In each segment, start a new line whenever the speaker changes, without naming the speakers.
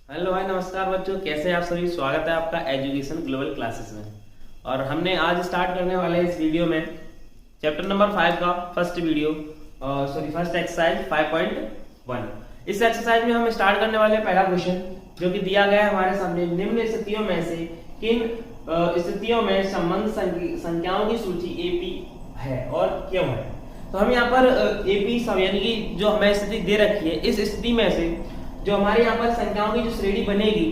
Hello hi नमस्कार बच्चों, कैसे हैं आप सभी। स्वागत है आपका एजुकेशन ग्लोबल क्लासेस में। और हमने आज स्टार्ट करने वाले इस वीडियो में चैप्टर नंबर 5 का फर्स्ट एक्सरसाइज 5.1। इस एक्सरसाइज में हम स्टार्ट करने वाले पहला क्वेश्चन जो कि दिया गया है हमारे सामने। निम्न स्थितियों में से किन स्थितियों में संबंध संख्याओं की सूची एपी है और क्यों है। तो हम यहाँ पर एपी यानी कि जो हमें स्थिति दे रखी है, इस स्थिति में से जो हमारे यहाँ पर संख्याओं की जो श्रेणी बनेगी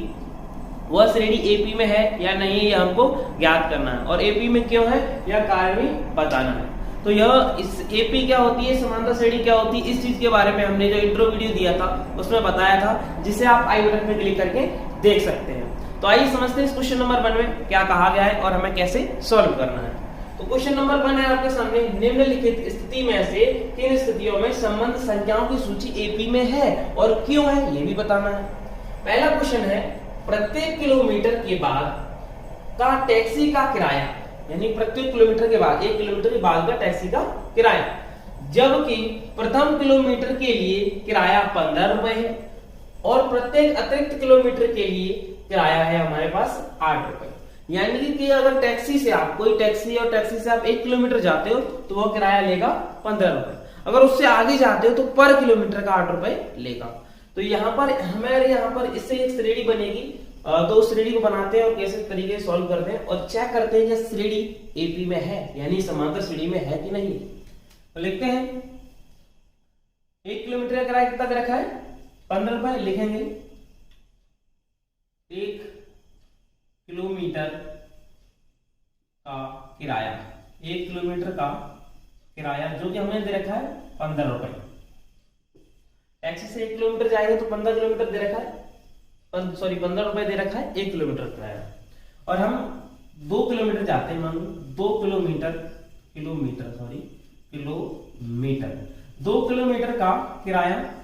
वह श्रेणी एपी में है या नहीं, ये हमको ज्ञात करना है। और एपी में क्यों है यह कारण भी बताना है। तो यह इस एपी क्या होती है, समांतर श्रेणी क्या होती है, इस चीज के बारे में हमने जो इंट्रो वीडियो दिया था उसमें बताया था, जिसे आप आई बटन में क्लिक करके देख सकते हैं। तो आइए समझते हैं इस क्वेश्चन नंबर 1 में क्या कहा गया है और हमें कैसे सॉल्व करना है। तो क्वेश्चन नंबर 1 है आपके सामने। निम्नलिखित स्थिति में से किन स्थितियों में संबंध संख्याओं की सूची एपी में है और क्यों है, ये भी बताना है। पहला क्वेश्चन है, प्रत्येक किलोमीटर के बाद का टैक्सी का किराया, यानी प्रत्येक किलोमीटर के बाद 1 किलोमीटर के बाद का टैक्सी का किराया, जबकि प्रथम किलोमीटर के लिए किराया 15 रुपए है और प्रत्येक अतिरिक्त किलोमीटर के लिए किराया है हमारे पास 8 रुपए। यानी कि अगर टैक्सी से आप कोई टैक्सी और टैक्सी से आप 1 किलोमीटर जाते हो तो वो किराया लेगा 15 रुपए। अगर उससे आगे जाते हो तो पर किलोमीटर का 8 रुपए लेगा। तो यहाँ पर हमारे यहाँ पर इससे एक श्रेणी बनेगी। तो उस श्रेणी को बनाते हैं और कैसे तरीके से सॉल्व करते हैं और चेक करते हैं कि श्रेणी एपी में है यानी समांतर श्रेणी में है कि नहीं। तो लिखते हैं 1 किलोमीटर का किराया कितना दे रखा है, 15 रुपए। लिखेंगे 1 किलोमीटर का किराया, 1 किलोमीटर का किराया जो कि हमने दे रखा है 15 रुपए। टैक्सी से 1 किलोमीटर जाएंगे तो 15 किलोमीटर दे रखा है, 15 रुपए दे रखा है 1 किलोमीटर किराया। और हम 2 किलोमीटर जाते हैं, मान लो 2 किलोमीटर 2 किलोमीटर का किराया।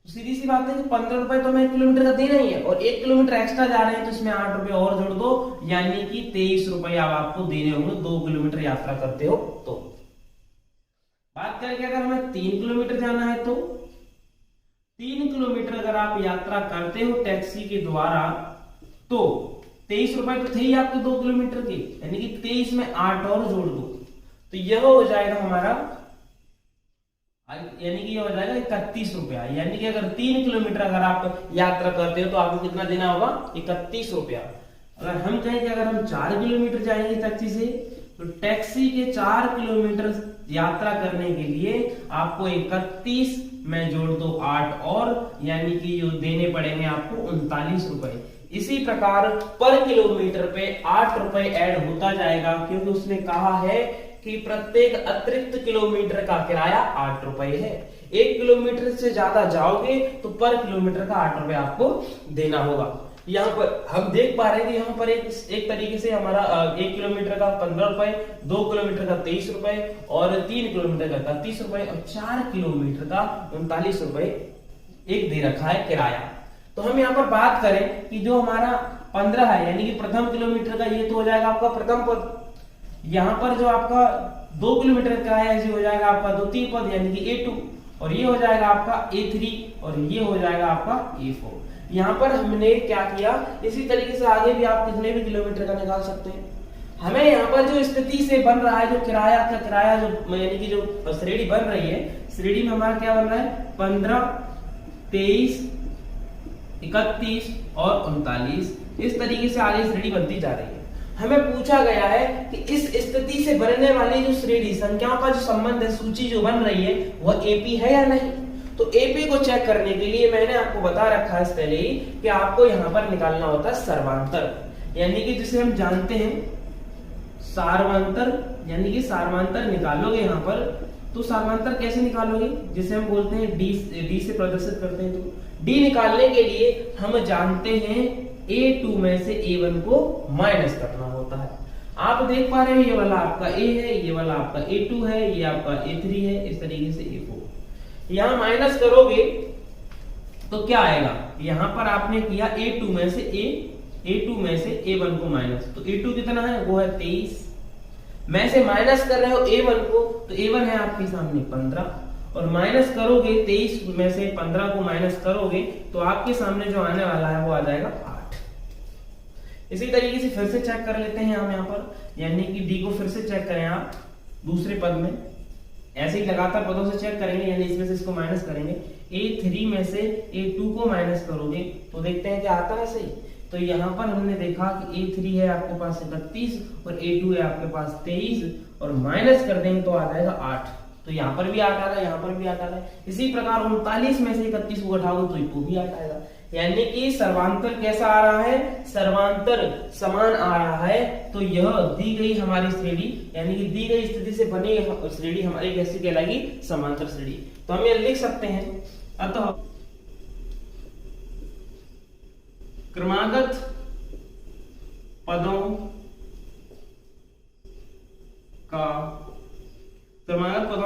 सीधी सी बात है कि 15 रुपए तो हमें 1 किलोमीटर का देना ही है और 1 किलोमीटर एक्स्ट्रा जा रहे हैं तो इसमें 8 रुपए और जोड़ दो, यानी कि 23 रुपए अब आपको देने होंगे 2 किलोमीटर यात्रा करते हो। तो बात करें कि अगर हमें 3 किलोमीटर जाना है तो 3 किलोमीटर अगर आप यात्रा करते हो टैक्सी के द्वारा तो 23 रुपए तो थे ही आपके 2 किलोमीटर के, यानी कि 23 में 8 और जोड़ दो तो यह हो जाएगा हमारा, यानी कि ये हो जाएगा 31 रुपया। यानी कि अगर 3 किलोमीटर अगर आप यात्रा करते हो तो आपको कितना देना होगा, 31 रुपया। अगर हम कहें कि अगर हम 4 किलोमीटर जाएंगे टैक्सी से तो टैक्सी के 4 किलोमीटर यात्रा करने के लिए आपको 31 में जोड़ दो 8 और, यानी कि जो देने पड़ेंगे आपको 39 रुपए। इसी प्रकार पर किलोमीटर पे 8 रुपए ऐड होता जाएगा, क्योंकि उसने कहा है कि प्रत्येक अतिरिक्त किलोमीटर का किराया 8 रुपए है। 1 किलोमीटर से ज्यादा जाओगे तो पर किलोमीटर का 8 रुपए आपको देना होगा। यहाँ पर हम देख पा रहे हैं कि यहाँ पर एक तरीके से हमारा 1 किलोमीटर का 15 रुपए, 2 किलोमीटर का 23 रुपए और 3 किलोमीटर का 31 रुपए और 4 किलोमीटर का 39 रुपए एक दे रखा है किराया। तो हम यहाँ पर बात करें कि जो हमारा 15 है यानी कि प्रथम किलोमीटर का, ये तो हो जाएगा आपका प्रथम पद। यहाँ पर जो आपका 2 किलोमीटर का है ऐसे हो जाएगा आपका द्वितीय पद यानी कि A2, और ये हो जाएगा आपका A3 और ये हो जाएगा आपका A4। यहाँ पर हमने क्या किया, इसी तरीके से आगे भी आप कितने भी किलोमीटर का निकाल सकते हैं। हमें यहाँ पर जो स्थिति से बन रहा है, जो किराया का किराया जो यानी कि जो श्रेणी बन रही है, श्रेणी में हमारा क्या बन रहा है 15, 23, 31 और 39। इस तरीके से आगे श्रेणी बनती जा रही है। हमें पूछा गया है कि इस स्थिति से बनने वाली जो श्रेणी संख्याओं का जो संबंध है, सूची जो बन रही है वह एपी है या नहीं। तो एपी को चेक करने के लिए मैंने आपको बता रखा है पहले ही कि आपको यहाँ पर निकालना होता है सर्वांतर, यानी कि जिसे हम जानते हैं सार्वंतर, यानी कि सार्वंतर निकालोगे यहाँ पर। तो सार्वंतर कैसे निकालोगे, जिसे हम बोलते हैं डी से प्रदर्शित करते हैं। तो डी निकालने के लिए हम जानते हैं A2 में से A1 को माइनस करना होता है। आप देख पा रहे हैं ये वाला आपका A है, ये वाला आपका A2 है, ये आपका A3 है, इस तरीके से A4। यहाँ माइनस करोगे तो क्या आएगा, यहाँ पर आपने किया A2 में से A1 को माइनस, तो A2 कितना है वो है 23 में से माइनस कर रहे हो A1 को, तो A1 है आपके सामने 15 और माइनस करोगे 23 में से 15 को माइनस करोगे तो आपके सामने जो आने वाला है वो आ जाएगा 8। इसी तरीके से फिर से चेक कर लेते हैं हम यहाँ पर, यानी कि डी को फिर से चेक करें आप दूसरे पद में, ऐसे ही लगातार पदों से चेक करेंगे, यानी इसमें से इसको माइनस करेंगे। A3 में से A2 को माइनस करोगे तो देखते हैं क्या आता है सही। तो यहाँ पर हमने देखा कि A3 है आपके पास 31 और A2 है आपके पास 23 और माइनस कर देंगे तो आ जाएगा 8। तो यहाँ पर भी 8 आ रहा है, यहाँ पर भी 8 आ रहा है। इसी प्रकार 39 में से 31 को घटाओगे तो वो भी 8 आएगा। यानी कि सर्वांतर कैसा आ रहा है, सर्वांतर समान आ रहा है। तो यह दी गई हमारी श्रेणी, यानी कि दी गई स्थिति से बनी श्रेणी हमारी कैसी कहलाएगी, समांतर श्रेणी। तो हम ये लिख सकते हैं, अतः क्रमागत पदों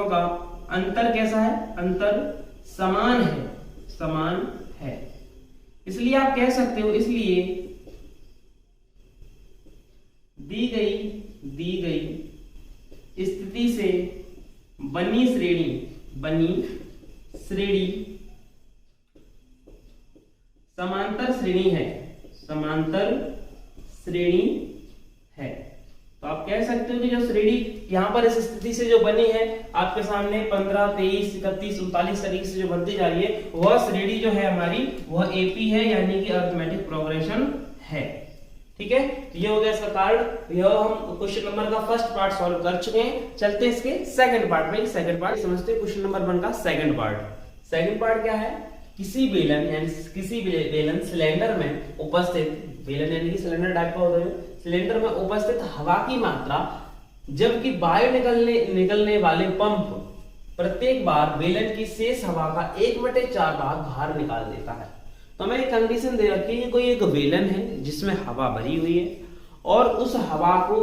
का अंतर कैसा है, अंतर समान है, समान है। इसलिए आप कह सकते हो, इसलिए दी गई स्थिति से बनी श्रेणी समांतर श्रेणी है, समांतर श्रेणी है। तो आप कह सकते हो कि जो श्रेणी यहाँ पर इस स्थिति से जो बनी है आपके सामने 15, 23, 31, 39 तरीके से जो बनती जा रही है, वह श्रेणी जो है हमारी वह एपी है, यानी कि अरिथमेटिक प्रोग्रेशन है। ठीक है, तो ये हो गया इसका कारण। यह हम क्वेश्चन नंबर का फर्स्ट पार्ट सॉल्व कर चुके हैं। चलते हैं इसके सेकंड पार्ट में। सेकंड पार्ट समझते हैं क्वेश्चन नंबर 1 का सेकंड पार्ट। सेकंड पार्ट क्या है, किसी बेलन यानी किसी बेलन सिलेंडर में उपस्थित, बेलन यानी कि सिलेंडर टाइप का होता है, सिलेंडर में उपस्थित हवा की मात्रा जबकि बाहर निकलने वाले पंप प्रत्येक बार बेलन की शेष हवा का 1/4 भाग बाहर निकाल देता है। तो हमें एक कंडीशन दे रखी है, कोई एक बेलन है जिसमें हवा भरी हुई है और उस हवा को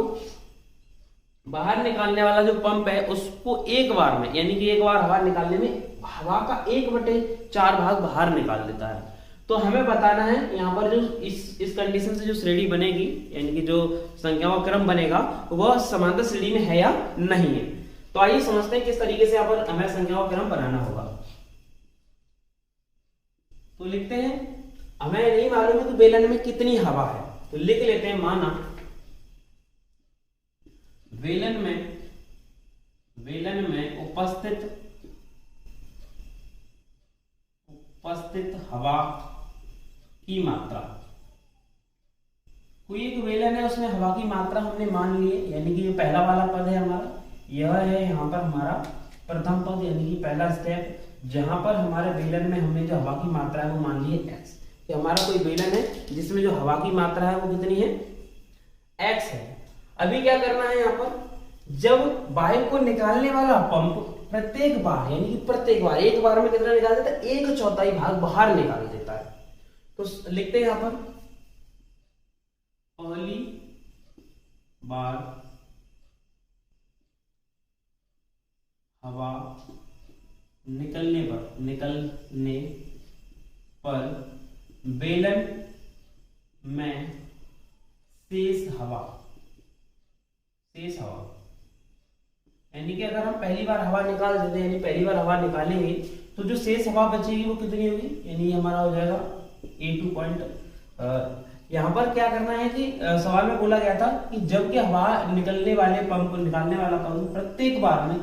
बाहर निकालने वाला जो पंप है उसको एक बार में, यानी कि एक बार हवा निकालने में हवा का 1/4 भाग बाहर निकाल देता है। तो हमें बताना है यहाँ पर जो इस कंडीशन से जो श्रेणी बनेगी, यानी कि जो संख्याओं का क्रम बनेगा वह समांतर श्रेणी में है या नहीं है। तो आइए समझते हैं किस तरीके से यहाँ पर हमें संख्याओं का क्रम बनाना होगा। तो लिखते हैं, हमें नहीं मालूम है कि बेलन में कितनी हवा है, तो लिख लेते हैं, माना बेलन में उपस्थित हवा की मात्रा, कोई एक बेलन है उसमें हवा की मात्रा हमने मान ली है, यानी कि ये पहला वाला पद है हमारा, यह है यहाँ पर हमारा प्रथम पद, यानी कि पहला स्टेप, जहां पर हमारे बेलन में हमने जो हवा की मात्रा है वो मान ली है x। कि हमारा कोई बेलन है जिसमें जो हवा की मात्रा है वो कितनी है, x है। अभी क्या करना है, यहाँ पर जब बाहर को निकालने वाला पंप प्रत्येक बार, यानी कि प्रत्येक बार एक बार में कितना निकाल देता है, 1/4 भाग बाहर निकाल देता है। तो लिखते हैं यहाँ पर, पहली बार हवा निकलने पर बेलन में शेष हवा, यानी कि अगर हम पहली बार हवा निकाल देते हैं, यानी पहली बार हवा निकालेंगे तो जो शेष हवा बचेगी वो कितनी होगी, यानी हमारा हो जाएगा A2 पॉइंट। यहाँ पर क्या करना है कि सवाल में बोला गया था कि जबकि हवा निकालने वाला पंप प्रत्येक बार में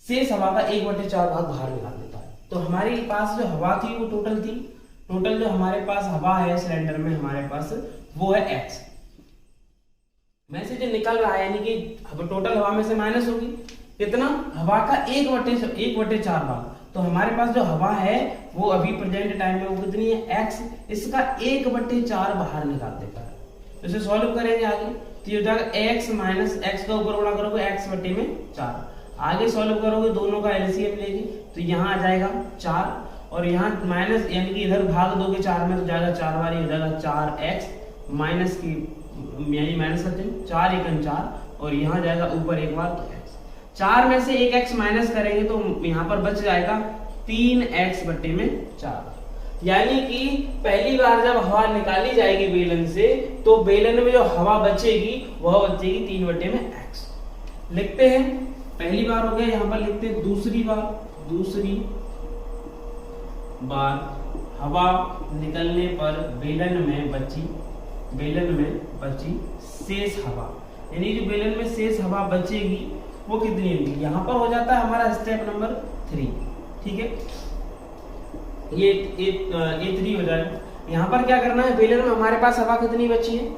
शेष हवा का 1/4 भाग बाहर निकाल देता है। तो हमारे पास जो हवा थी वो टोटल जो हमारे पास हवा है सिलेंडर में हमारे पास वो है x, में से जो निकल रहा है, यानी कि टोटल हवा में से माइनस होगी कितना, हवा का 1/4 भाग। तो हमारे पास जो हवा है वो अभी प्रेजेंट टाइम में वो कितनी है, x, इसका 1/4 बाहर निकाल देता है। तो इसे सॉल्व करेंगे आगे, तो ये हो जाएगा x माइनस x का ऊपर गुणा करोगे x/4। आगे सॉल्व करोगे दोनों का एलसीएम लेके, तो यहाँ आ जाएगा 4 और यहाँ माइनस, यानी कि इधर भाग दोगे 4 में तो जाएगा 4 बार, हो जाएगा 4x माइनस की, यानी माइनस करते हैं 4 × 4 और यहाँ जाएगा ऊपर एक बार तो x। 4 में से 1x माइनस करेंगे तो यहाँ पर बच जाएगा 3x/4। यानी कि पहली बार जब हवा निकाली जाएगी बेलन से तो बेलन में जो हवा बचेगी वह बचेगी 3/x। लिखते हैं, पहली बार हो गया, यहाँ पर लिखते हैं दूसरी बार। दूसरी बार हवा निकलने पर बेलन में बची शेष हवा, यानी जो बेलन में शेष हवा बचेगी वो कितनी होगी। यहां पर हो जाता है हमारा स्टेप नंबर 3, ठीक है, ये A3 हो जाएगा। यहाँ पर क्या करना है, बेलन में हमारे पास हवा कितनी बची है,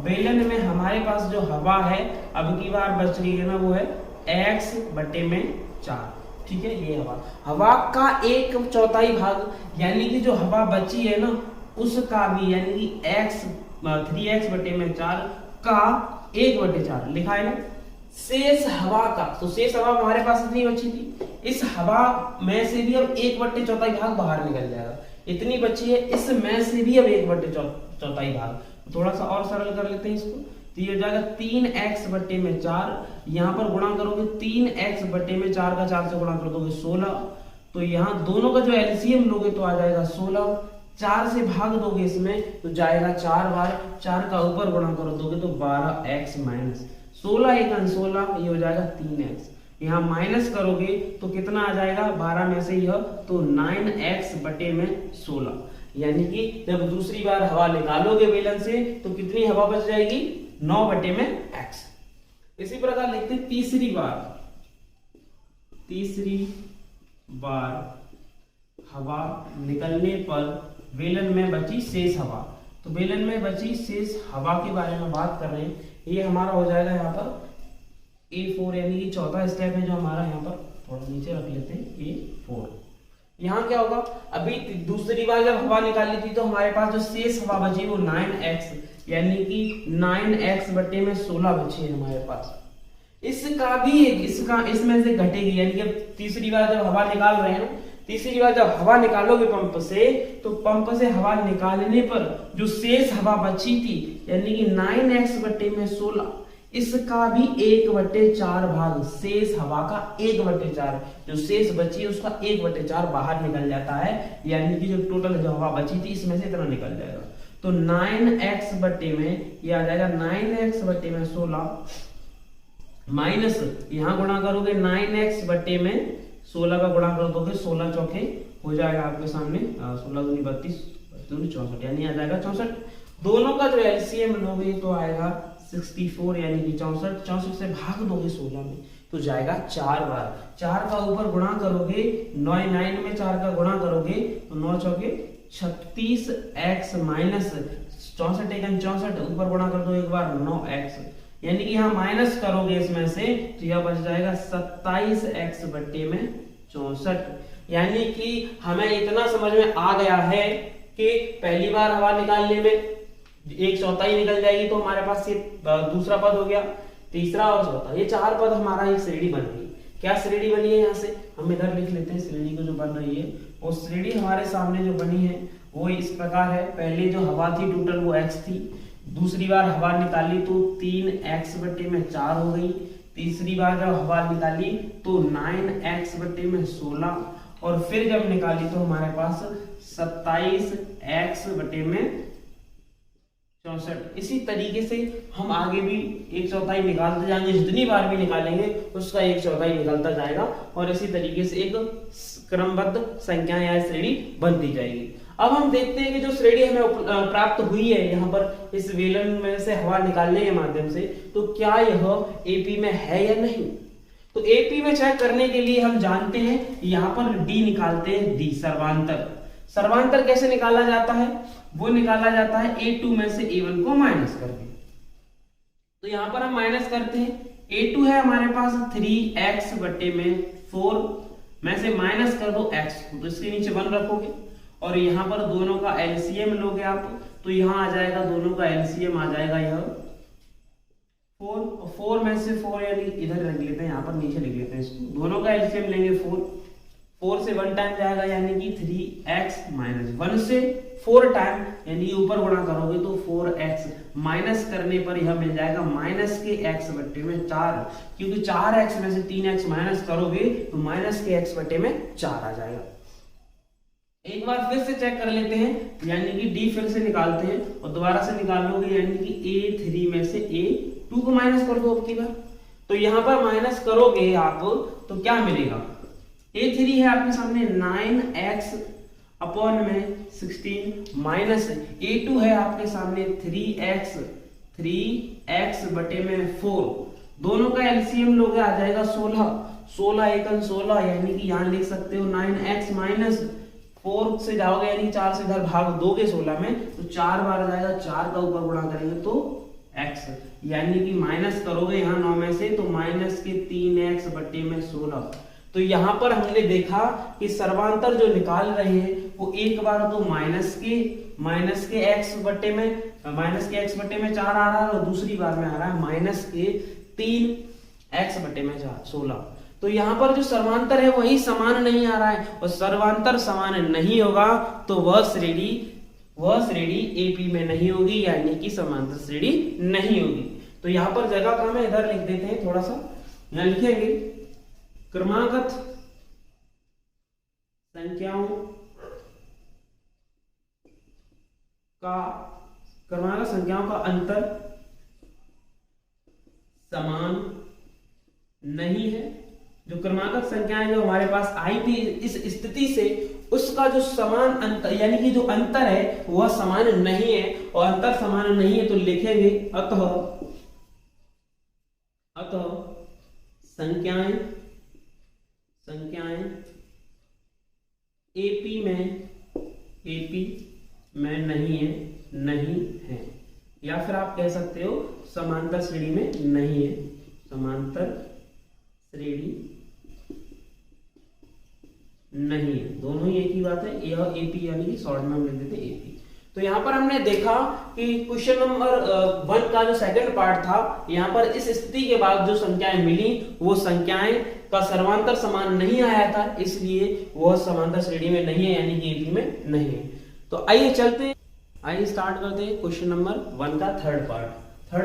बेलन में हमारे पास जो हवा है अब की बार बच रही है ना, वो है x/4, ठीक है। ये हवा का 1/4 भाग, यानी कि जो हवा बची है ना उसका भी, यानी कि 3x/4 का 1/4 लिखा है ना। शेष हवा का, तो शेष हवा हमारे पास इतनी बची थी, इस हवा में से भी अब 1/4 भाग बाहर निकल जाएगा, इतनी बची है, इसमें से भी अब 1/4 भाग। थोड़ा सा और सरल कर लेते हैं इसको, तो ये हो जाएगा 3x/4, यहाँ पर गुणा करोगे 3x/4 का 4 से गुणा कर दोगे 16, तो यहाँ दोनों का जो एलसीएम लोगे तो आ जाएगा 16, 4 से भाग दोगे इसमें तो जाएगा 4 बार, 4 का ऊपर गुणा कर दोगे तो 12x माइनस 16 1 16, ये हो जाएगा 3x, यहाँ माइनस करोगे तो कितना आ जाएगा 12 में से यह, तो 9x/16, यानी कि जब दूसरी बार हवा निकालोगे बेलन से तो कितनी हवा बच जाएगी, 9/x। इसी प्रकार लिखते हैं तीसरी बार हवा निकलने पर बेलन में बची शेष हवा, तो बेलन में बची शेष हवा के बारे में बात कर रहे हैं। ये हमारा हो जाएगा यहाँ पर A4, यानी कि चौथा स्टेप है जो हमारा, यहाँ पर थोड़ा नीचे रख लेते हैं A4। यहाँ क्या होगा, अभी दूसरी बार जब हवा निकाली थी तो हमारे पास जो शेष हवा बची वो 9x, यानी कि 9x/16 बची है हमारे पास। इसका भी इसमें से घटेगी, यानी कि तीसरी बार जब हवा निकाल रहे हैं ना, तीसरी बार जब हवा निकालोगे पंप से, तो पंप से हवा निकालने पर जो शेष हवा बची थी, यानी कि 9x/16, इसका भी 1/4 भाग, शेष हवा का 1/4, जो शेष बची है उसका 1/4 बाहर निकल जाता है, यानी कि जो टोटल जो हवा बची थी इसमें से इतना निकल जाएगा। तो 9x में ये आ जाएगा 9x/16 माइनस, यहाँ गुणा करोगे 9x/16 का गुणा कर दोगे 16 चौके हो जाएगा आपके सामने 16 दूनी 32 दूनी 64, यानी आ जाएगा 64। दोनों का जो एलसीएम लोगे तो आएगा 64, यानी कि 64 से भाग दोगे 16 में तो जाएगा 4 बार, 4 का ऊपर गुणा करोगे 9 में 4 का गुणा करोगे तो 9 चौके 36x माइनस 64 1 64, ऊपर गुणा कर दो एक बार 9x, यानी कि यहाँ माइनस करोगे इसमें से तो यह बच जाएगा 27x/64, यानी कि हमें इतना समझ में आ गया है कि पहली बार हवा निकालने में 1/4 निकल जाएगी तो हमारे पास ये दूसरा पद हो गया, तीसरा और चौथा, ये 4 पद हमारा एक श्रेणी बन गई। क्या श्रेणी बनी है, यहाँ से हम इधर लिख लेते हैं श्रेणी को जो बन रही है, वो श्रेणी हमारे सामने जो बनी है वो इस प्रकार है। पहले जो हवा थी टोटल वो x थी, दूसरी बार हवा निकाली तो 3x/4 हो गई, तीसरी बार जब हवा निकाली तो 9x/16, और फिर जब निकाली तो हमारे पास 27x/64। इसी तरीके से हम आगे भी 1/4 निकालते जाएंगे, जितनी बार भी निकालेंगे उसका 1/4 निकलता जाएगा, और इसी तरीके से एक क्रमबद्ध संख्या या श्रेणी बनती जाएगी। अब हम देखते हैं कि जो श्रेणी हमें प्राप्त हुई है यहाँ पर इस बेलन में से हवा निकालने के माध्यम से, तो क्या यह एपी में है या नहीं। तो एपी में चेक करने के लिए हम जानते हैं यहाँ पर डी निकालते हैं, डी सर्वांतर। सर्वांतर कैसे निकाला जाता है, वो निकाला जाता है A2 में से A1 को माइनस करके। तो यहाँ पर हम माइनस करते हैं, A2 है हमारे पास 3x/4 में से माइनस कर दो x, तो इसके नीचे 1 रखोगे, और यहाँ पर दोनों का एलसीएम लोगे आप, तो यहाँ आ जाएगा दोनों का एलसीएम आ जाएगा यह 4 में से 4, यानी इधर रख लेते हैं, यहाँ पर नीचे लिख लेते हैं इसको, दोनों का एलसीएम लेंगे 4 से 1 टाइम जाएगा, यानी कि 3x माइनस 1 से 4 टाइम, यानी ऊपर गुणा करोगे तो 4x, माइनस करने पर यह मिल जाएगा माइनस के x/4, क्योंकि 4x में से 3x माइनस करोगे तो माइनस के x/4 आ जाएगा। एक बार फिर से चेक कर लेते हैं, यानी कि डी फिर से निकालते हैं और दोबारा से निकालोगे, यानी कि A3 में से A2 को माइनस कर दो अब की बार। तो यहाँ पर माइनस करोगे आप तो क्या मिलेगा, A3 है आपके सामने 9x अपॉन में 16 माइनस A2 है आपके सामने 3x बटे में 4, दोनों का एलसीएम लोगे आ जाएगा 16 एकम 16, यानी कि यहाँ लिख सकते हो 9x माइनस 4 से जाओगे यानी 4 से इधर भाग दोगे 16 में तो 4 बार जाएगा, 4 का ऊपर गुणा करेंगे तो x, यानी कि माइनस करोगे यहाँ 9 में से तो माइनस के 3x बटे में 16। तो यहाँ पर हमने देखा कि सर्वांतर जो निकाल रहे हैं वो एक बार तो माइनस के x बटे में 4 आ रहा है और दूसरी बार में आ रहा है माइनस के 3x बटे में 16। तो यहाँ पर जो सर्वांतर है वही समान नहीं आ रहा है, और सर्वांतर समान नहीं होगा तो वह श्रेणी एपी में नहीं होगी, यानी कि समांतर श्रेणी नहीं होगी। तो यहाँ पर जगह कम है, इधर लिख देते हैं थोड़ा सा, यहाँ लिखेंगे क्रमागत संख्याओं का अंतर समान नहीं है। जो क्रमागत संख्याएं जो हमारे पास आई थी इस स्थिति से, उसका जो समान अंतर यानी कि जो अंतर है वह समान नहीं है, और अंतर समान नहीं है तो लिखेंगे अतः संख्याएं एपी में नहीं है, या फिर आप कह सकते हो समांतर श्रेणी में नहीं है, समांतर श्रेणी नहीं है, दोनों ही एक ही बात है। यह एपी यानी कि शॉर्ट में हम लिख देते एपी। तो यहाँ पर हमने देखा कि क्वेश्चन नंबर 1 का जो सेकंड पार्ट था, यहाँ पर इस स्थिति के बाद जो संख्याएं मिली वो संख्याएं का सर्वांतर समान नहीं आया था, इसलिए वह समांतर श्रेणी में नहीं है, यानी कि एपी में नहीं है। तो आइए स्टार्ट करते हैं क्वेश्चन नंबर 1 का थर्ड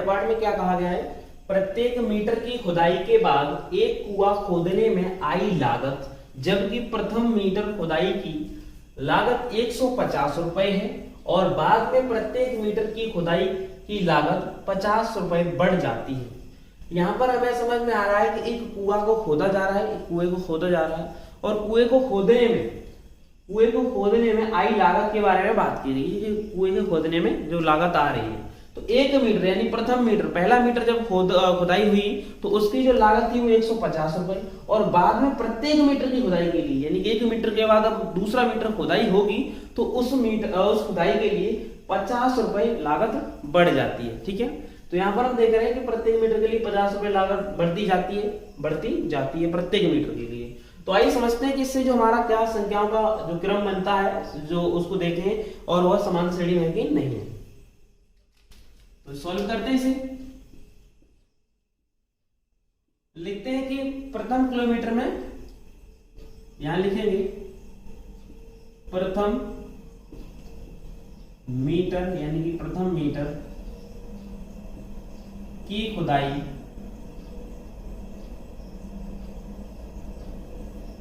पार्ट में क्या कहा गया है, प्रत्येक मीटर की खुदाई के बाद एक कुआं खोदने में आई लागत, जबकि प्रथम मीटर खुदाई की लागत 150 रुपए है और बाद में प्रत्येक मीटर की खुदाई की लागत 50 रुपए बढ़ जाती है। यहाँ पर हमें समझ में आ रहा है कि एक कुएं को खोदा जा रहा है और कुएं को खोदने में आई लागत के बारे में बात की गई है कि कुएं को खोदने में जो लागत आ रही है। तो एक मीटर यानी पहला मीटर जब खुदाई हुई तो उसकी जो लागत थी वो 150 रुपए, और बाद में प्रत्येक मीटर की खुदाई के लिए यानी कि एक मीटर के बाद अब दूसरा मीटर खुदाई होगी तो उस खुदाई के लिए 50 रुपए लागत बढ़ जाती है। ठीक है, तो यहाँ पर हम देख रहे हैं कि प्रत्येक मीटर के लिए 50 रुपए लागत बढ़ती जाती है प्रत्येक मीटर के लिए। तो आइए समझते हैं कि इससे जो हमारा क्या संख्याओं का जो क्रम बनता है जो उसको देखें और वह समान श्रेणी में है कि नहीं है। तो सॉल्व करते हैं इसे, लिखते हैं कि प्रथम किलोमीटर में, यहां लिखेंगे प्रथम मीटर यानी कि प्रथम मीटर की खुदाई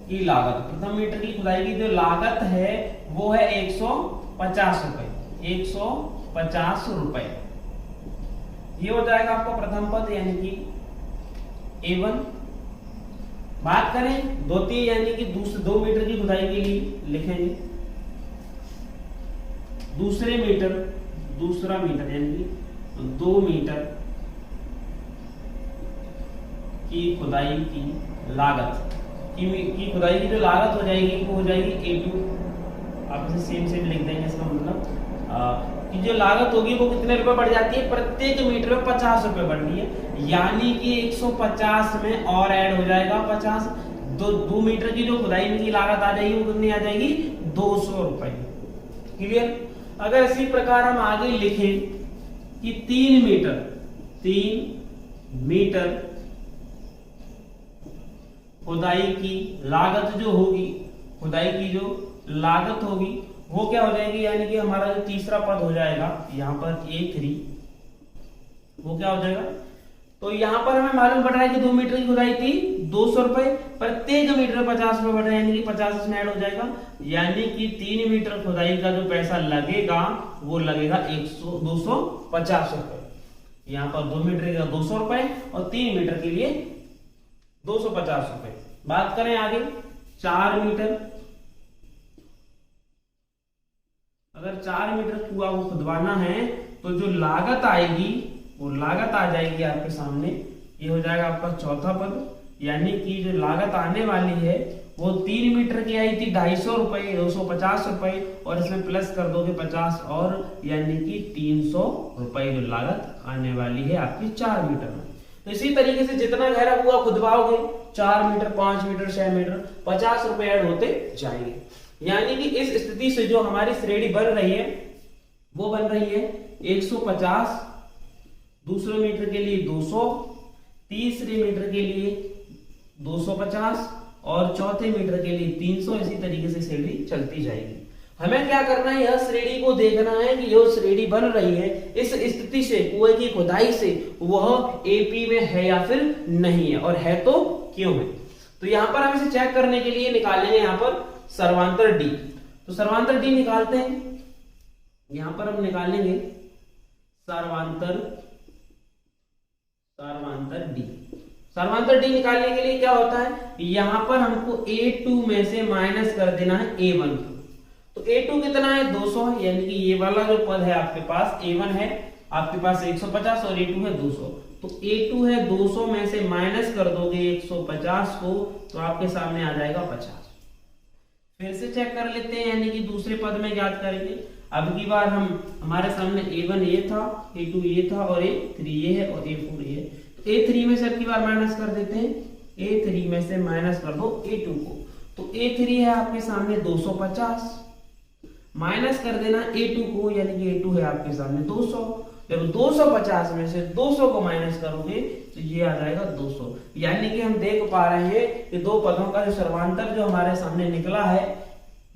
की लागत, प्रथम मीटर की खुदाई की जो लागत है वो है 150 रुपए। ये हो जाएगा आपका प्रथम पद यानी कि A1। बात करें द्वितीय यानी कि 2 मीटर की खुदाई के लिए लिखेंगे दूसरा मीटर यानी कि 2 मीटर की खुदाई की लागत की खुदाई की जो लागत हो जाएगी वो हो जाएगी A2। आप इसे सेम लिख देंगे, इसका मतलब कि जो लागत होगी वो कितने रुपए बढ़ जाती है, प्रत्येक मीटर में 50 रुपए बढ़ रही है, यानी कि 150 में और ऐड हो जाएगा 50, 2 मीटर की जो खुदाई की लागत आ जाएगी वो कितनी आ जाएगी 200 रुपए। क्लियर। अगर इसी प्रकार हम आगे लिखें कि 3 मीटर खुदाई की लागत जो होगी, खुदाई की जो लागत होगी वो क्या हो जाएगी, यानी कि हमारा जो तीसरा पद हो जाएगा यहाँ पर A3, वो क्या हो जाएगा। तो यहाँ पर हमें मालूम पड़ रहा है कि 2 मीटर की खुदाई थी 200 रुपए, प्रत्येक मीटर 50 रुपए बढ़ रहा है, यानी कि 50 इसमें ऐड हो जाएगा, यानी कि 3 मीटर खुदाई का जो पैसा लगेगा वो लगेगा 250 रुपए। यहाँ पर 2 मीटर का 200 रुपए और 3 मीटर के लिए 250 रुपए। बात करें आगे 4 मीटर, अगर 4 मीटर कुआं को खुदवाना है तो जो लागत आएगी वो लागत आ जाएगी आपके सामने, ये हो जाएगा आपका चौथा पद। यानी कि जो लागत आने वाली है वो 3 मीटर की आई थी 250 रुपए, 250 रुपए, और इसमें प्लस कर दोगे 50 और, यानी कि 300 रुपए जो लागत आने वाली है आपकी 4 मीटर में। तो इसी तरीके से जितना गहरा कुआं खुदवाओगे 4 मीटर, 5 मीटर, 6 मीटर, 50 रुपए ऐड होते जाएंगे। यानी कि इस स्थिति से जो हमारी श्रेणी बन रही है वो बन रही है 150, दूसरे मीटर के लिए 200, तीसरे मीटर के लिए 250 और चौथे मीटर के लिए 300। इसी तरीके से श्रेणी चलती जाएगी। हमें क्या करना है, यह श्रेणी को देखना है कि जो श्रेणी बन रही है इस स्थिति से, कुएं की खुदाई से, वह एपी में है या फिर नहीं है, और है तो क्यों है। तो यहां पर हम इसे चेक करने के लिए निकालेंगे यहां पर सर्वांतर डी। तो सर्वांतर डी निकालते हैं, यहां पर हम निकालेंगे सर्वांतर डी। सर्वांतर डी निकालने के लिए क्या होता है, यहां पर हमको A2 में से माइनस कर देना है A1 को। तो A2 कितना है 200, यानी कि ये वाला जो पद है आपके पास A1 है आपके पास 150 और A2 है 200। तो A2 है 200 में से माइनस कर दोगे 150 को, तो आपके सामने आ जाएगा 50। फिर से चेक कर लेते हैं, यानी कि दूसरे पद में ज्ञात करेंगे। अब की बार हमारे सामने A1 ये था, A2 ये था और A3 ये है और A4 ये है। तो A3 में से अब की बार माइनस कर देते हैं, A3 में से माइनस कर दो A2 को। तो A3 है आपके सामने 250, माइनस कर देना A2 को, यानी कि A2 है आपके सामने 200। जब 250 में से 200 को माइनस करोगे तो ये आ जाएगा 200। यानी कि हम देख पा रहे हैं कि दो पदों का जो सर्वांतर जो हमारे सामने निकला है,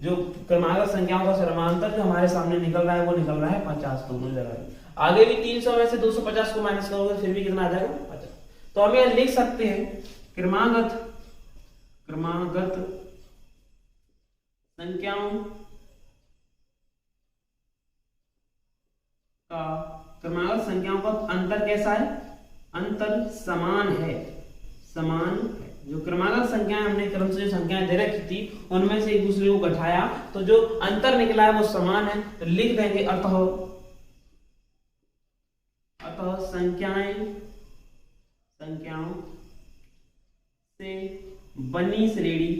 जो क्रमागत संख्याओं का सर्वांतर जो हमारे सामने निकल रहा है वो निकल रहा है 50 दोनों जगह। आगे भी 300 में से 250 को माइनस करोगे फिर भी कितना आ जाएगा 50। तो हम यहां लिख सकते हैं क्रमागत संख्याओं का क्रमागत संख्याओं का अंतर कैसा है, अंतर समान है। जो क्रमागत संख्याएं हमने क्रम से जो संख्याएं दे रखी थी उनमें से एक दूसरे को घटाया तो जो अंतर निकला है वो समान है। तो लिख देंगे अतः संख्याओं से बनी श्रेणी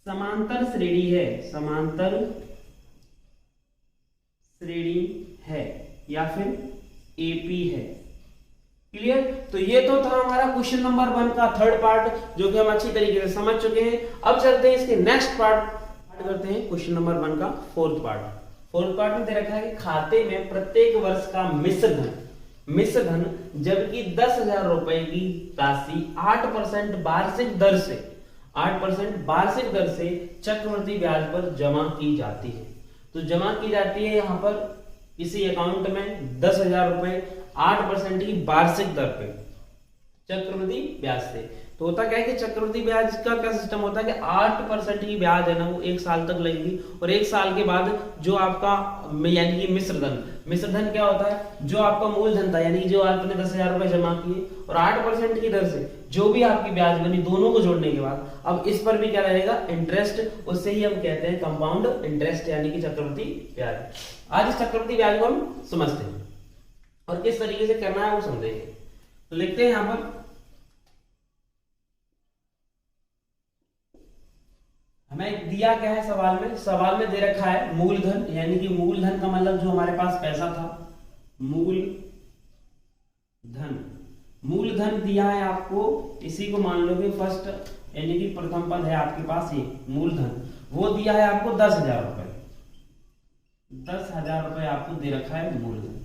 समांतर श्रेणी है या फिर एपी है। क्लियर। तो ये तो था हमारा क्वेश्चन नंबर 1 का थर्ड पार्ट, जो कि हम अच्छी तरीके से समझ चुके हैं। अब चलते हैं इसके नेक्स्ट पार्ट करते हैं क्वेश्चन नंबर 1 का फोर्थ पार्ट में दे रखा है कि खाते में प्रत्येक वर्ष का मिश्र धन जबकि 10,000 रुपए की राशि 8% वार्षिक दर से चक्रवृद्धि ब्याज पर जमा की जाती है। तो जमा की जाती है यहाँ पर किसी अकाउंट में 10,000 रुपए 8% की वार्षिक दर पे चक्रवृद्धि ब्याज से। तो होता क्या है कि चक्रवृद्धि ब्याज का क्या सिस्टम होता है कि 8% की ब्याज है ना वो 1 साल तक लगेगी, और 1 साल के बाद जो आपका यानी कि मिश्र धन क्या होता है, जो आपका मूलधन था यानी जो आपने 10,000 रुपए जमा किए और 8% की दर से जो भी आपकी ब्याज बनी दोनों को जोड़ने के बाद अब इस पर भी क्या रहेगा इंटरेस्ट, उससे ही हम कहते हैं कंपाउंड इंटरेस्ट यानी कि चक्रवृद्धि ब्याज। आज इस चक्रवृद्धि ब्याज को हम समझते हैं और किस तरीके से करना है वो समझेंगे। तो लिखते हैं यहां पर हमें दिया क्या है सवाल में दे रखा है मूलधन, यानी कि मूलधन का मतलब जो हमारे पास पैसा था, मूलधन दिया है आपको, इसी को मान लो कि फर्स्ट यानी कि प्रथम पद है आपके पास ये मूलधन, वो दिया है आपको 10,000 रुपए। 10,000 रुपए आपको दे रखा है मूलधन,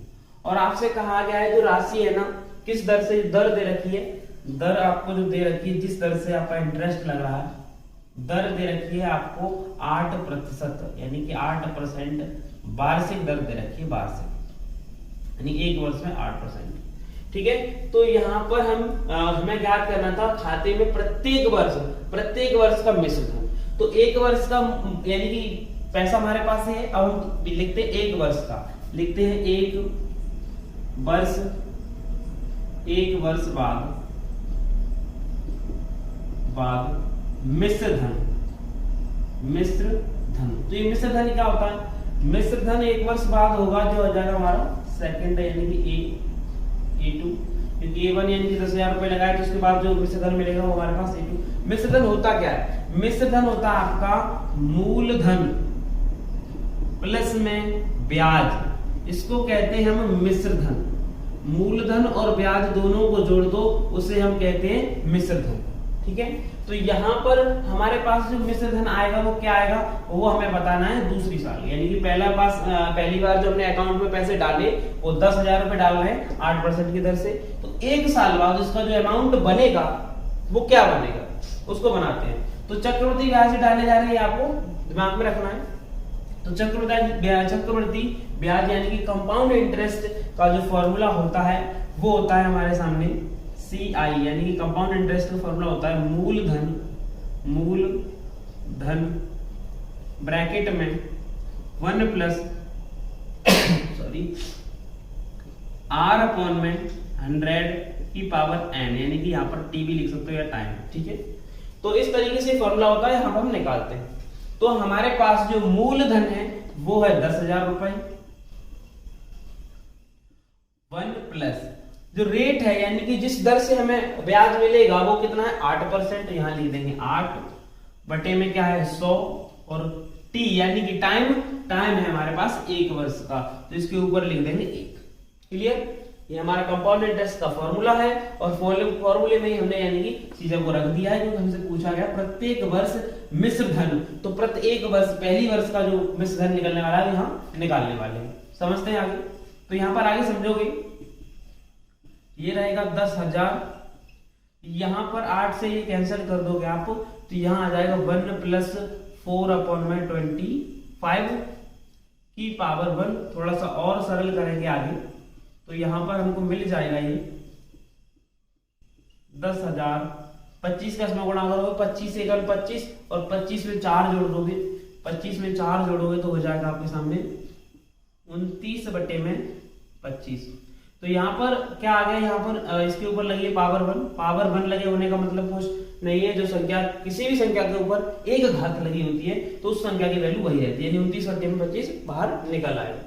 और आपसे कहा गया है जो राशि है ना किस दर से, दर दे रखी है, दर आपको जो दे रखी है जिस दर से आपका इंटरेस्ट लग रहा है, दर दे रखी है आपको 8% यानी कि 8% वार्षिक दर दे रखी है, वार्षिक यानी 1 वर्ष में 8%। ठीक है। तो यहाँ पर हमें ज्ञात करना था खाते में प्रत्येक वर्ष का मिश्र धन। तो 1 वर्ष का यानी कि पैसा हमारे पास है, अब हम लिखते हैं 1 वर्ष का, लिखते हैं 1 वर्ष बाद बाद मिश्र धन। मिश्र धन, तो ये मिश्र धन क्या होता है? मिश्र धन 1 वर्ष बाद होगा, जो हो जाएगा हमारा सेकंड यानी कि A2, क्योंकि A1 यानी कि 10,000 रुपए लगाए, तो उसके बाद जो मिश्र धन मिलेगा वो हमारे पास A2। मिश्र धन होता क्या है? मिश्र धन होता है आपका मूलधन प्लस में ब्याज, इसको कहते हैं हम मिश्र धन। मूलधन और ब्याज दोनों को जोड़ दो, उसे हम कहते हैं मिश्र धन। ठीक है, तो यहाँ पर हमारे पास जो मिश्र धन आएगा वो क्या आएगा, वो हमें बताना है दूसरी साल, यानी कि पहली बार जो हमने अकाउंट में पैसे डाले वो 10,000 रुपए डाल रहे हैं 8% की दर से, तो 1 साल बाद उसका जो अमाउंट बनेगा वो क्या बनेगा, उसको बनाते हैं। तो चक्रवृद्धि ब्याज डाले जा रहे हैं, आपको दिमाग में रखना है। तो चक्रवृद्धि ब्याज यानी कि कंपाउंड इंटरेस्ट का जो फॉर्मूला होता है वो होता है हमारे सामने CI, यानी कि कंपाउंड इंटरेस्ट का फॉर्मूला होता है मूलधन ब्रैकेट में 1 प्लस R अपॉन में 100 की पावर n, यानी कि यहाँ पर t भी लिख सकते हो या टाइम। ठीक है, तो इस तरीके से फॉर्मूला होता है, यहाँ पर हम निकालते हैं। तो हमारे पास जो मूलधन है वो है 10,000 रुपए, 1 प्लस जो रेट है यानी कि जिस दर से हमें ब्याज मिलेगा वो कितना है 8%, यहां लिख देंगे 8 बटे में क्या है 100, और t यानी कि टाइम है हमारे पास 1 वर्ष का, तो इसके ऊपर लिख देंगे 1। क्लियर, ये हमारा कंपाउंड इंटरेस्ट का फॉर्मूला है, और फॉर्मूले में ही हमने यानी कि चीजों को रख दिया है, क्योंकि हमसे पूछा गया प्रत्येक वर्ष मिश्र धन, तो प्रत्येक वर्ष पहली वर्ष का जो मिश्र धन निकलने वाला है यहाँ निकालने वाले हैं। समझते हैं आगे, तो यहाँ पर आगे समझोगे, ये रहेगा 10,000, यहाँ पर 8 से ये कैंसिल कर दोगे आप, तो यहाँ आ जाएगा 1 प्लस 4 अपॉन में 25 की पावर 1। थोड़ा सा और सरल करेंगे आगे, तो यहाँ पर हमको मिल जाएगा ये 10,000, 25 का इसमें गुणा करोगे, 25 से 25 और 25 में 4 जोड़ दोगे, 25 में 4 जोड़ोगे तो हो जाएगा आपके सामने 29 बटे में 25। तो यहाँ पर क्या आ गया, यहाँ पर इसके ऊपर लगी है पावर 1 लगे होने का मतलब कुछ नहीं है, जो संख्या किसी भी संख्या के ऊपर एक घात लगी होती है तो उस संख्या की वैल्यू वही रहती है, यानी 29 बटे में 25 बाहर निकल आएगा।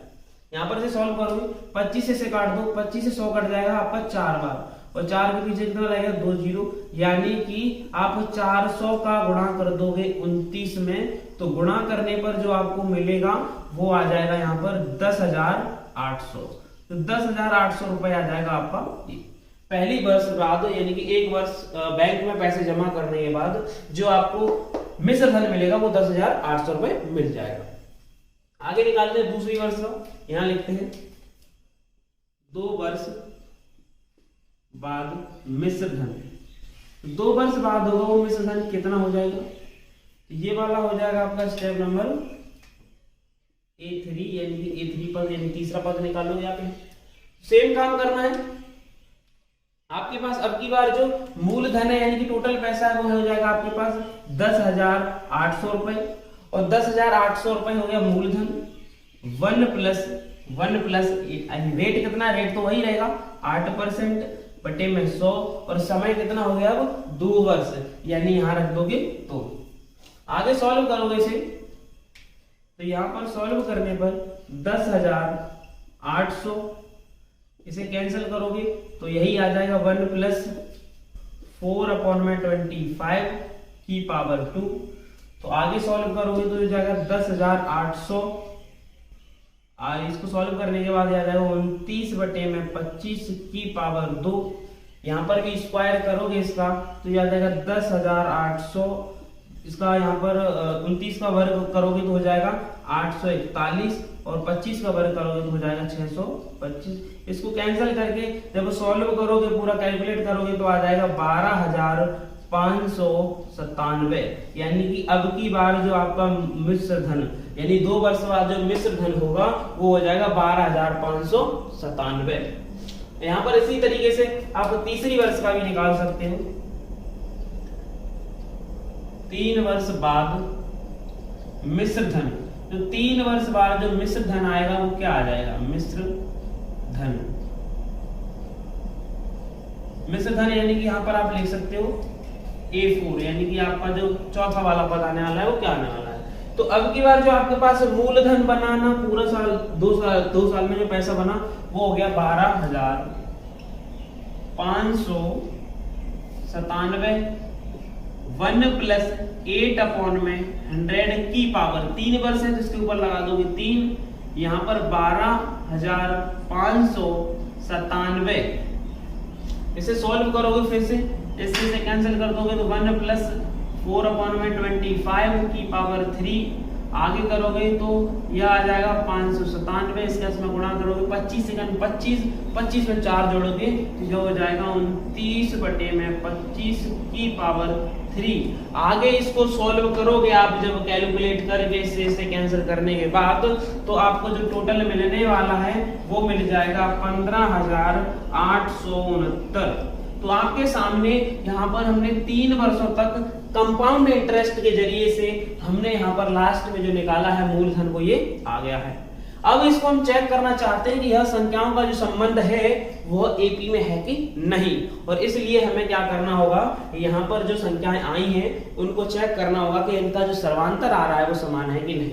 यहाँ पर से सॉल्व करोगे, 25 से काट दो, 25 से 100 कट जाएगा आपका 4 बार, और 4 के पीछे कितना रहेगा 2 0, यानी कि आप 400 का गुणा कर दोगे 29 में, तो गुणा करने पर जो आपको मिलेगा वो आ जाएगा यहाँ पर 10,800। तो 10,800 रुपए आ जाएगा आपका पहली वर्ष बाद, यानी कि 1 वर्ष बैंक में पैसे जमा करने के बाद जो आपको मिश्र धन मिलेगा वो 10,800 रुपए मिल जाएगा। आगे निकालते हैं दूसरी वर्ष का, यहां लिखते हैं 2 वर्ष बाद मिश्र धन। 2 वर्ष बाद होगा वो मिश्र धन कितना हो जाएगा, ये वाला हो जाएगा आपका स्टेप नंबर A3, यानी कि A3 पद, यानी तीसरा पद निकालो। यहाँ पे सेम काम करना है आपके पास। अब की बार जो मूलधन है यानी कि टोटल पैसा है वो हो जाएगा आपके पास 10,800 रुपए, और 10,800 रुपए हो गया मूलधन। 1 प्लस रेट कितना, रेट तो वही रहेगा 8% बटे में 100, और समय कितना हो गया अब 2 वर्ष, यानी यहां रख दोगे 2। आगे सॉल्व करोगे इसे, तो यहां पर सॉल्व करने पर 10,800 इसे कैंसिल करोगे तो यही आ जाएगा 1 प्लस 4 अपॉन में 25 की पावर 2। तो आगे सॉल्व करोगे तो हो जाएगा 10,800, और इसको सॉल्व करने के बाद आ जाएगा 29 बटे में 25 की पावर 2। यहाँ पर भी स्क्वायर करोगे इसका तो यह आ जाएगा 10,800, इसका यहाँ पर 29 का वर्ग करोगे तो हो जाएगा 841, और 25 का वर्ग करोगे तो हो जाएगा 625। इसको कैंसिल करके जब सॉल्व करोगे, पूरा कैलकुलेट करोगे तो आ जाएगा 12,597, यानी कि अब की बार जो आपका मिश्र धन, यानी 2 वर्ष बाद जो मिश्र धन होगा वो हो जाएगा 12,597। यहाँ पर इसी तरीके से आप तीसरी वर्ष का भी निकाल सकते हो। 3 वर्ष बाद मिश्र धन, तो 3 वर्ष बाद जो मिश्र धन आएगा वो क्या आ जाएगा, मिश्र धन यानी कि यहां पर आप लिख सकते हो A4, यानी कि आपका जो चौथा वाला पद आने वाला है वो क्या आने वाला है। तो अब की बार जो आपके पास मूलधन बनाना पूरा साल 2 साल में जो पैसा बना वो हो गया 12,597, 1 प्लस 8 अपॉन में 100 की पावर 3% इसके ऊपर लगा दोगे 3, यहाँ पर 12,597। इसे सॉल्व करोगे फिर से, इससे कैंसिल कर दोगे तो 1 प्लस 4 अपॉन में 25 की पावर 3, आगे करोगे तो यह आ जाएगा 597, इसके इसमें गुणा करोगे 25 सेकंड 25 में 4 जोड़ोगे तो जो हो जाएगा 29/25 की पावर 3। आगे इसको सॉल्व करोगे आप जब कैलकुलेट करके इसे कैंसिल करने के बाद तो आपको जो टोटल मिलने वाला है वो मिल जाएगा 15,869। तो आपके सामने यहाँ पर हमने 3 वर्षों तक कंपाउंड इंटरेस्ट के जरिए से हमने यहाँ पर लास्ट में जो निकाला है मूलधन वो ये आ गया है। अब इसको हम चेक करना चाहते हैं कि यह संख्याओं का जो संबंध है वह एपी में है कि नहीं, और इसलिए हमें क्या करना होगा, यहाँ पर जो संख्याएं आई हैं उनको चेक करना होगा कि इनका जो सर्वांतर आ रहा है वो समान है कि नहीं।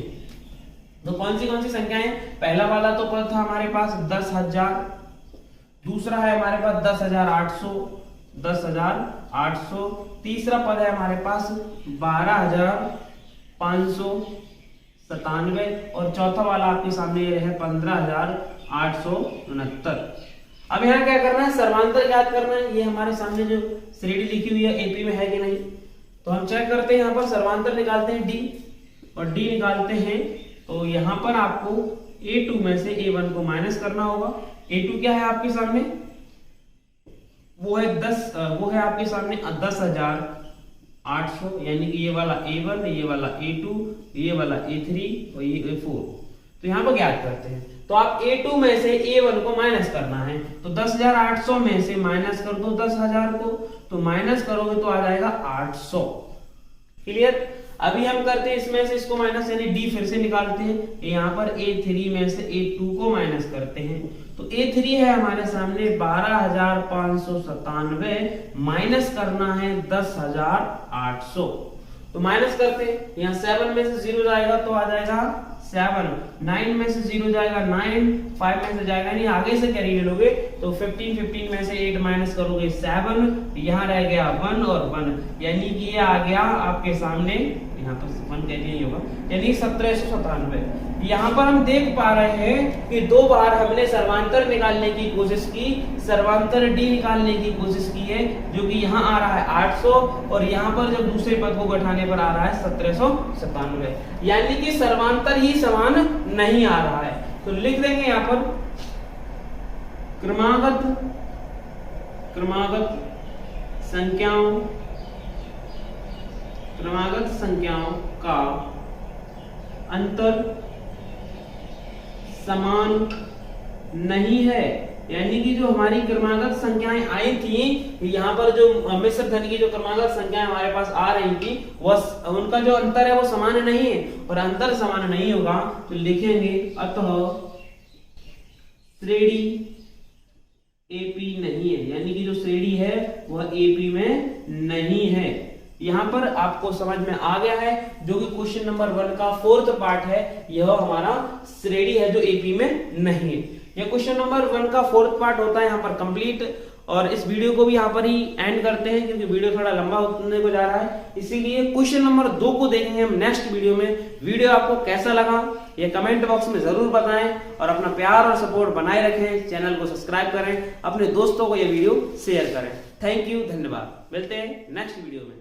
तो कौन सी संख्याएं, पहला वाला तो पद था हमारे पास 10,000, दूसरा है हमारे पास 10,800, तीसरा पद है हमारे पास 12,597 और चौथा वाला आपके सामने ये है 15,869। अब यहाँ क्या करना है, सर्वांतर ज्ञात करना है। ये हमारे सामने जो श्रेणी लिखी हुई है एपी में है कि नहीं, तो हम चेक करते हैं। यहाँ पर सर्वांतर निकालते हैं डी और डी निकालते हैं तो यहाँ पर आपको A2 में से A1 को माइनस करना होगा। A2 क्या है आपके सामने, वो है आपके सामने 10,800, यानी कि ये वाला A1, ये वाला A2, ये वाला A3 और ये A4। तो यहाँ पर ज्ञात करते हैं। तो आप A2 में से A1 को माइनस करना है, तो 10,800 में से माइनस कर दो 10,000 को, तो माइनस करोगे तो आ जाएगा 800। क्लियर। अभी हम करते हैं इसमें से इसको माइनस, यानी डी फिर से निकालते हैं। यहाँ पर A3 में से A2 को माइनस करते हैं, तो A3 है हमारे सामने 12,597 माइनस करना है 10,800, तो माइनस करते हैं। यहाँ 7 में से 0 जाएगा तो आ जाएगा 7, 9 में से 0 जाएगा 9, 5 में से जाएगा नहीं, आगे से कैरी ले लोगे तो 15 में से 8 माइनस करोगे 7, यहाँ रह गया 1 और 1, यानी कि ये आ गया आपके सामने, यहाँ पर 1 कैरी नहीं होगा, यानी 1797। यहाँ पर हम देख पा रहे हैं कि 2 बार हमने सर्वांतर निकालने की कोशिश की, सर्वांतर डी निकालने की कोशिश की है, जो कि यहाँ आ रहा है 800 और यहाँ पर जब दूसरे पद को घटाने पर आ रहा है 1797, यानी कि सर्वांतर ही समान नहीं आ रहा है। तो लिख देंगे यहाँ पर क्रमागत संख्याओं का अंतर समान नहीं है, यानी कि जो हमारी क्रमागत संख्याएं आई थी, यहाँ पर जो मिश्र धन की जो क्रमागत संख्याएं हमारे पास आ रही थी वह उनका जो अंतर है वो समान नहीं है, और अंतर समान नहीं होगा तो लिखेंगे अतः श्रेणी एपी नहीं है, यानी कि जो श्रेणी है वह एपी में नहीं है। यहाँ पर आपको समझ में आ गया है, जो कि क्वेश्चन नंबर 1 का 4th पार्ट है, यह हमारा श्रेणी है जो एपी में नहीं है। यह क्वेश्चन नंबर 1 का 4th पार्ट होता है यहाँ पर कंप्लीट, और इस वीडियो को भी यहाँ पर ही एंड करते हैं क्योंकि वीडियो थोड़ा लंबा होने को जा रहा है, इसीलिए क्वेश्चन नंबर 2 को देखेंगे हम नेक्स्ट वीडियो में। वीडियो आपको कैसा लगा ये कमेंट बॉक्स में जरूर बताएं, और अपना प्यार और सपोर्ट बनाए रखें, चैनल को सब्सक्राइब करें, अपने दोस्तों को ये वीडियो शेयर करें। थैंक यू, धन्यवाद। मिलते हैं नेक्स्ट वीडियो में।